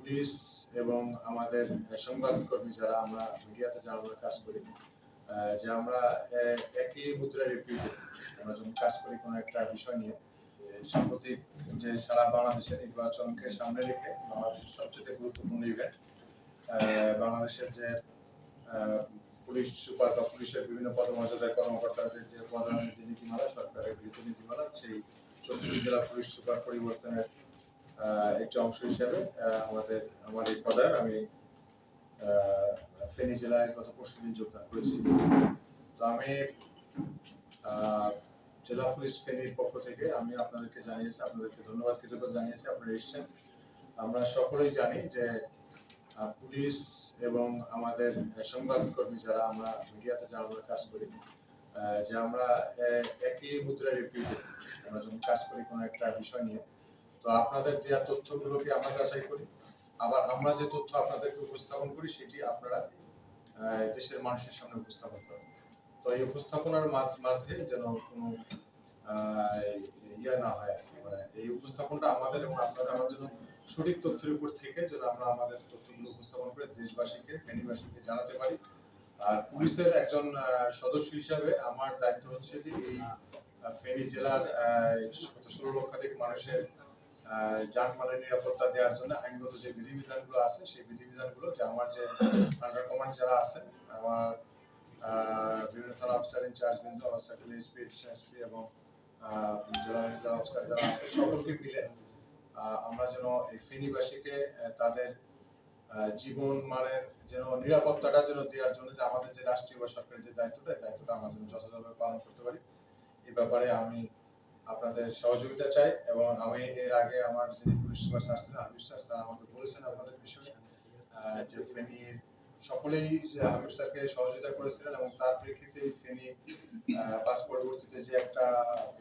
Police এবং আমাদের সংবাদকর্মী যারা আমরা মিডিয়াতে যারা আমরা কাজ করি, যে আমরা একই মুদ্রার বিপরীতে আমরা যখন কাজ করি কোনো একটা বিষয় নিয়ে, সাম্প্রতিক যে সারা বাংলাদেশের নির্বাচনকে সামনে রেখে বাংলাদেশের সবচেয়ে গুরুত্বপূর্ণ ইভেন্ট, বাংলাদেশের যে পুলিশ সুপার বা পুলিশের বিভিন্ন পদমর্যাদার কর্মকর্তাদের যে প্রধানের যে নীতিমালা, সরকারের গৃহীত নীতিমালা, সেই 64 জেলা পুলিশ সুপার পরিবর্তনের একটি অংশ হিসেবে আমার এই পদায়ন আমি ফেনী জেলায় গত পরশুদিন যোগদান করেছি। তো আমি জেলা পুলিশ ফেনীর পক্ষ থেকে আমি আপনাদেরকে ধন্যবাদ কৃতজ্ঞতা জানিয়েছি, আপনারা এসেছেন। আমরা সকলেই জানি যে পুলিশ এবং আমাদের সংবাদকর্মী যারা আমরা মিডিয়াতে যারা আমরা কাজ করি, যে আমরা একই মুদ্রার বিপরীতে আমরা যখন কাজ করি কোনো একটা বিষয় নিয়ে, তো আপনাদের দেওয়া তথ্যগুলোকে আমরা যাচাই করি, আবার আমরা যে তথ্য আপনাদেরকে উপস্থাপন করি সেটি আপনারা দেশের মানুষের সামনে উপস্থাপন করেন। তো এই উপস্থাপনার মাঝে যেন কোনো ইয়ে না হয়, মানে এই উপস্থাপনটা আমাদের এবং আপনারা আমার জন্য সঠিক তথ্যের উপর থেকে যেন আমরা আমাদের তথ্যগুলো উপস্থাপন করে দেশবাসীকে, ফেনীবাসীকে জানাতে পারি। আর পুলিশের একজন সদস্য হিসাবে আমার দায়িত্ব হচ্ছে যে এই ফেনী জেলার 16 লক্ষাধিক মানুষের যানমালের নিরাপত্তা দেওয়ার জন্য আইনগত যে বিধিবিধানগুলো আছে সেই বিধিবিধানগুলো, যে আমার যে আন্ডার কমান্ড যারা আছেন, আমার বিভিন্ন থানা অফিসার ইনচার্জ বিন্দু অফিসার এসপি এবং জেলা অফিসার যারা আছে, সকলকে মিলে আমরা যেন এই ফেনীবাসীকে তাদের জীবন মানের যেন নিরাপত্তাটা যেন দেওয়ার জন্য যে আমাদের যে রাষ্ট্রীয় বা সরকারের যে দায়িত্বটা আমরা যেন যথাযথভাবে পালন করতে পারি, এই ব্যাপারে আমি আপনাদের সহযোগিতা চাই। এবং আমি এর আগে আমার যিনি পুলিশ সুপার স্যার ছিলেন হাবিব স্যার আমাকে বলেছেন আপনাদের বিষয়ে, যে ফেনীর সকলেই হাবিব স্যারকে সহযোগিতা করেছিলেন এবং তার প্রেক্ষিতে ফেনী পাস পরবর্তীতে যে একটা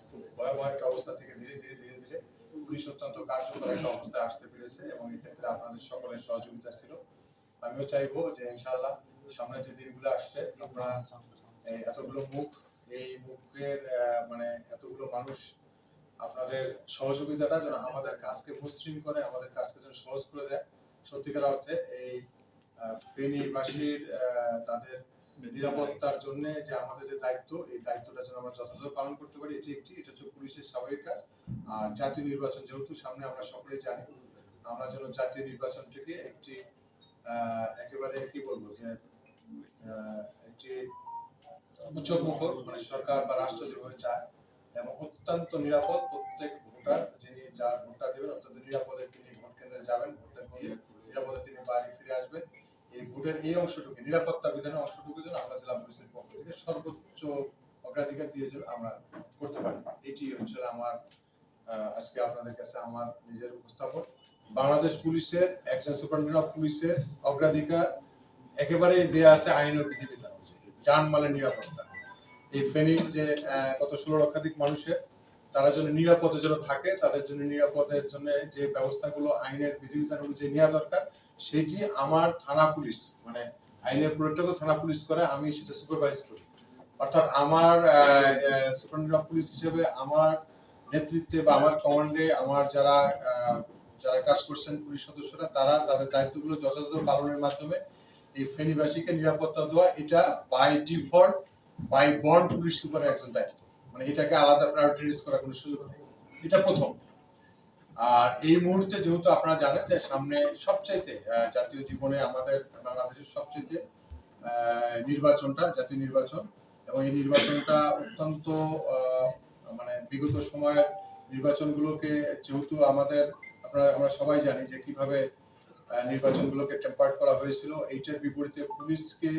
খুব ভয়াবহ একটা অবস্থা থেকে ধীরে ধীরে পুলিশ অত্যন্ত কার্যকর একটা অবস্থায় আসতে পেরেছে, এবং এই ক্ষেত্রে আপনাদের সকলের সহযোগিতা ছিল। আমিও চাইবো যে ইনশাআল্লাহ সামনে যে দিনগুলো আসছে, আপনারা এতগুলো মুখ, এই মুখের মানে এতগুলো মানুষ আপনাদের সহযোগিতাটা যেন আমাদের কাজকে মসৃণ করে, আমাদের কাজকে যেন সহজ করে দেয়। সত্যিকার অর্থে এই ফেনীবাসীর তাদের নিরাপত্তার জন্য যে আমাদের যে দায়িত্ব, এই দায়িত্বটা যেন আমরা যথাযথ পালন করতে পারি, এটা হচ্ছে পুলিশের স্বাভাবিক কাজ। আর জাতীয় নির্বাচন যেহেতু সামনে, আমরা সকলেই জানি, আমরা যেন জাতীয় নির্বাচনটিকে একটি একেবারে কি বলবো যে একটি উচ্চমুখর, মানে সরকার বা রাষ্ট্র যেভাবে চায় এবং অত্যন্ত নিরাপদ, প্রত্যেক ভোটার যিনি যার ভোটটা দেবেন অত্যন্ত নিরাপদে তিনি ভোট কেন্দ্রে যাবেন, ভোটটা দিয়ে নিরাপদে তিনি বাড়ি ফিরে আসবেন। এই ভোটের এই অংশটুকু, নিরাপত্তা বিধানের অংশটুকু যেন আমরা জেলা পুলিশের পক্ষ থেকে সর্বোচ্চ অগ্রাধিকার দিয়ে যেন আমরা করতে পারি, এটি হচ্ছে আমার আজকে আপনাদের কাছে আমার নিজের উপস্থাপন। বাংলাদেশ পুলিশের একজন সুপারিনটেন্ডেন্ট অফ পুলিশের অগ্রাধিকার একেবারে দেয়া আছে আইন ও বিধিবিধান, যানমালের নিরাপত্তা। এই ফেনীর যে কত 16 লক্ষাধিক মানুষের, তারা যেন নিরাপদে যেন থাকে, তাদের জন্য নিরাপদের জন্য যে ব্যবস্থাগুলো আইনের বিধিবিধান অনুযায়ী নেওয়া দরকার, সেটি আমার থানা পুলিশ, মানে আইনের প্রয়োগটা তো থানা পুলিশ করে, আমি সেটা সুপারভাইজ করি। অর্থাৎ আমার সুপারিনটেন্ডেন্ট অফ পুলিশ হিসেবে আমার নেতৃত্বে বা আমার কমান্ডে আমার যারা কাজ করছেন পুলিশ সদস্যরা, তারা তাদের দায়িত্বগুলো যথাযথ পালনের মাধ্যমে এই ফেনীবাসীকে নিরাপত্তা দেওয়া, এটা by default by bond police সুপারের একজন দায়িত্ব, মানে এটাকে আলাদা প্রায়োরিটাইজ করার কোনো সুযোগ নেই, এটা প্রথম। আর এই মুহূর্তে যেহেতু আপনারা জানেন যে সামনে সবচাইতে জাতীয় জীবনে আমাদের বাংলাদেশের সবচাইতে নির্বাচনটা জাতীয় নির্বাচন, এবং এই নির্বাচনটা অত্যন্ত মানে বিগত সময়ের নির্বাচনগুলোকে যেহেতু আমরা সবাই জানি যে কিভাবে নির্বাচনগুলোকে টেম্পার্ড করা হয়েছিল, এইটার বিপরীতে পুলিশকে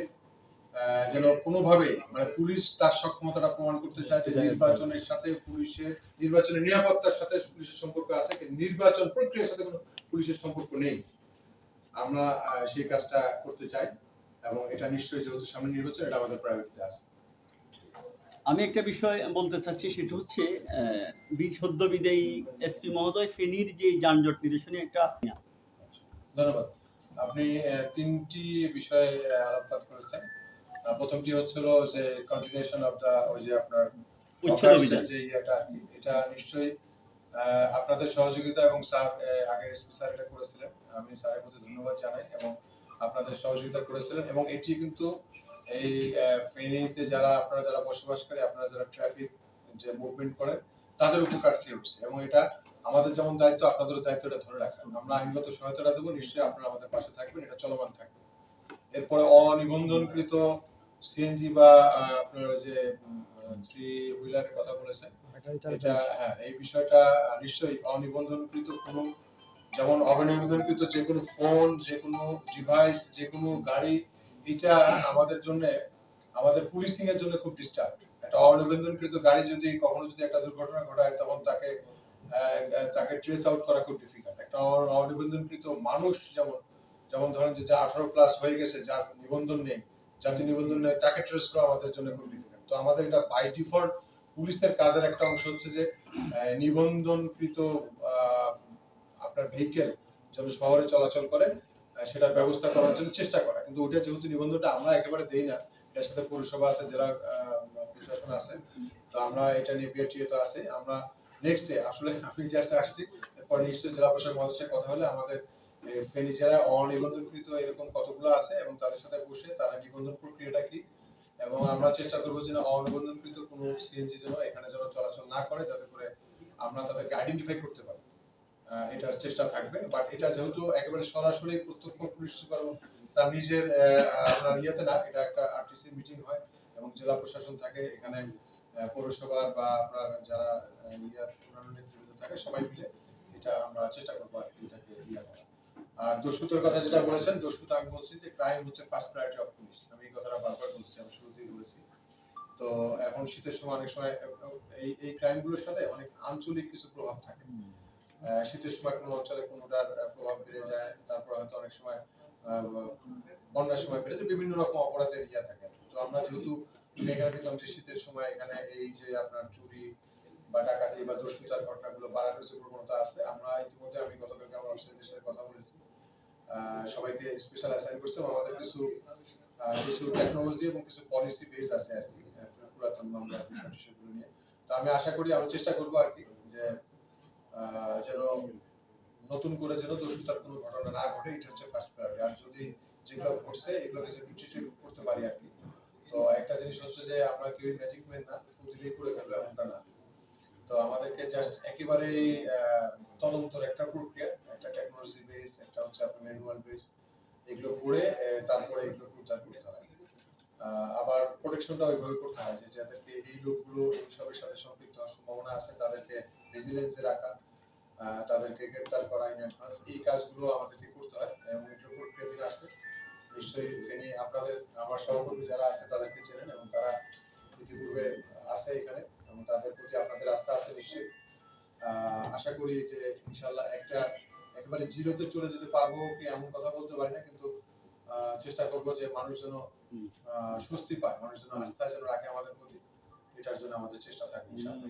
যেন কোনোভাবে, মানে পুলিশ তার সক্ষমতাটা প্রমাণ করতে চায় যে নির্বাচনের সাথে নির্বাচনের নিরাপত্তার সাথে পুলিশের সম্পর্ক আছে, কিন্তু নির্বাচন প্রক্রিয়ার সাথে কোনো পুলিশের সম্পর্ক নেই। আমরা সেই কাজটা করতে চাই, এবং এটা নিশ্চয়ই যেহেতু সামনে নির্বাচন, এটা আমাদের প্রায়োরিটিতে আছে। আমি একটা বিষয় বলতে চাচ্ছি, সেটা হচ্ছে সদ্য বিদায়ী এসপি মহোদয় ফেনীর যে যানজট নিরসনে একটা। ধন্যবাদ। আপনি তিনটি বিষয়ে আলোকপাত করেছেন। প্রথমটি হচ্ছিল যে কন্টিনিউশন অফ দা ওই যে আপনার উচ্ছেদ অভিযান, যে এটা নিশ্চয়ই আপনাদের সহযোগিতা এবং স্যার আগে এসপি স্যার এটা করেছিলেন, আমি স্যারের প্রতি ধন্যবাদ জানাই এবং আপনাদের সহযোগিতা করেছিলেন এবং এটি কিন্তু এই ফেনীতে আপনারা যারা বসবাসকারী, আপনারা যারা ট্রাফিক যে মুভমেন্ট করেন তাদের উপকার্থী হচ্ছে এবং এটা আমাদের যেমন দায়িত্ব, আপনাদেরও দায়িত্ব এটা ধরে রাখা। আমরা আইনগত সহায়তা দেবো, নিশ্চয়ই আপনারা আমাদের পাশে থাকবেন, এটা চলমান থাকবে। এরপরে অনিবন্ধনকৃত সিএনজি বা আপনার যে থ্রি হুইলারের কথা বলেছেন, এটা এই বিষয়টা নিশ্চয়ই অনিবন্ধনকৃত কোনো, যেমন অনিবন্ধনকৃত যে কোনো ফোন, যে কোনো ডিভাইস, যে কোনো গাড়ি, এটা আমাদের জন্য, আমাদের পুলিশিং এর জন্য খুব ডিস্টার্ব। একটা অনিবন্ধনকৃত গাড়ি যদি কখনো যদি একটা দুর্ঘটনা ঘটায়, তখন তাকে ট্রেস আউট করা খুব ডিফিকাল্ট। একটা অনিবন্ধনকৃত মানুষ, যেমন ধরেন যে 18+ হয়ে গেছে, যার নিবন্ধন নেই, জাতীয় নিবন্ধন নেই, তাকে ট্রেস করা আমাদের জন্য খুব ডিফিকাল্ট। তো আমাদের এটা বাই ডিফল্ট পুলিশের কাজের একটা অংশ হচ্ছে যে নিবন্ধনকৃত আপনার ভেহিকেল যেন শহরে চলাচল করে সেটার ব্যবস্থা করার জন্য চেষ্টা করা। কিন্তু ওটা যেহেতু নিবন্ধনটা আমরা একেবারে দেই না, এটার সাথে পৌরসভা আছে, জেলা প্রশাসন আছে, তো আমরা এটা নিয়ে বিআরটিএ তো আছে। আমরা নেক্সট ডে আসলে আমি জাস্ট আসছি, এরপর নিশ্চয়ই জেলা প্রশাসক মহাশয়ের সাথে কথা হলে আমাদের ফেনী জেলায় অনিবন্ধনকৃত এরকম কতগুলো আছে এবং তাদের সাথে বসে তারা নিবন্ধন প্রক্রিয়াটা কি, এবং আমরা চেষ্টা করবো যেন অনিবন্ধনকৃত কোনো সিএনজি যেন এখানে যেন চলাচল না করে, যাতে করে আমরা তাদেরকে আইডেন্টিফাই করতে পারি। এটার চেষ্টা থাকবে। বাট এটা যেহেতু একেবারে সরাসরি প্রত্যক্ষ পুলিশ সুপার তার নিজের আপনার ইয়েতে না, এটা একটা আরটিসি মিটিং হয় এবং জেলা প্রশাসন থাকে এখানে, পৌরসভার বা আপনার যারা অন্যান্য নেতৃবৃন্দ থাকে, সবাই মিলে এটা আমরা চেষ্টা করবো আর কি এটাকে ইয়ে করা। আর দস্যুতার কথা যেটা বলেছেন, দস্যুতা আমি বলছি যে ক্রাইম হচ্ছে ফার্স্ট প্রায়োরিটি অফ পুলিশ, আমি এই কথাটা বারবার বলছি, আমি শুরুতেই বলেছি। তো এখন শীতের সময় অনেক সময় এই ক্রাইমগুলোর সাথে অনেক আঞ্চলিক কিছু প্রভাব থাকে। শীতের সময় কোনো অঞ্চলে কোনোটার প্রভাব বেড়ে যায়, তারপর হয়তো অনেক সময় বন্যার সময় বেড়ে যায়, বিভিন্ন রকম অপরাধের ইয়া থাকে। তো আমরা যেহেতু এখানে দেখলাম যে শীতের সময় এখানে এই যে আপনার চুরি বা ডাকাতি বা দস্যুতার ঘটনাগুলো বাড়ার কিছু প্রবণতা আছে, আমরা ইতিমধ্যে আমি গতকালকে আমার অফিসের সাথে কথা বলেছি, সবাইকে স্পেশাল অ্যাসাইন করছে এবং আমাদের কিছু টেকনোলজি এবং কিছু পলিসি বেস আছে আর কি পুরাতন মামলার বিষয়গুলো নিয়ে। তো আমি আশা করি, আমি চেষ্টা করবো আর কি যে যেন নতুন করে যেন দস্যুতার কোনো ঘটনা না ঘটে, এটা হচ্ছে ফার্স্ট প্রায়োরিটি। আর যদি যেগুলো ঘটছে এগুলোকে যদি ট্রিট করতে পারি আর কি। তো একটা জিনিস হচ্ছে যে আমরা কেউ ম্যাজিক ম্যান না, ফুদিলেই করে ফেলবো এমনটা না। তো আমাদেরকে জাস্ট একেবারেই তদন্তর একটা প্রক্রিয়া, একটা টেকনোলজি বেস, একটা হচ্ছে আপনার ম্যানুয়াল বেস, এগুলো করে তারপরে এগুলো উদ্ধার করতে হয়। আবার প্রোটেকশনটা ওইভাবে করতে হয় যে যাদেরকে এই লোকগুলো এইসবের সাথে সম্পৃক্ত হওয়ার সম্ভাবনা আছে তাদেরকে ভিজিলেন্সে রাখা, তাদেরকে গ্রেপ্তার করা ইন অ্যাডভান্স, এই কাজগুলো আমাদেরকে করতে হয় এবং এগুলো প্রক্রিয়াধীন আছে। নিশ্চয়ই ফেনী আপনাদের, আমার সহকর্মী যারা আছে তাদেরকে চেনেন এবং তারা ইতিপূর্বে আছে এখানে এবং তাদের প্রতি আপনাদের আস্থা আছে নিশ্চয়ই। আশা করি যে ইনশাআল্লাহ একেবারে জিরোতে চলে যেতে পারবো কি এমন কথা বলতে পারি না, কিন্তু চেষ্টা করবো যে মানুষ যেন স্বস্তি পায়, মানুষ যেন আস্থা যেন রাখে আমাদের প্রতি, এটার জন্য আমাদের চেষ্টা থাকবে ইনশাআল্লাহ।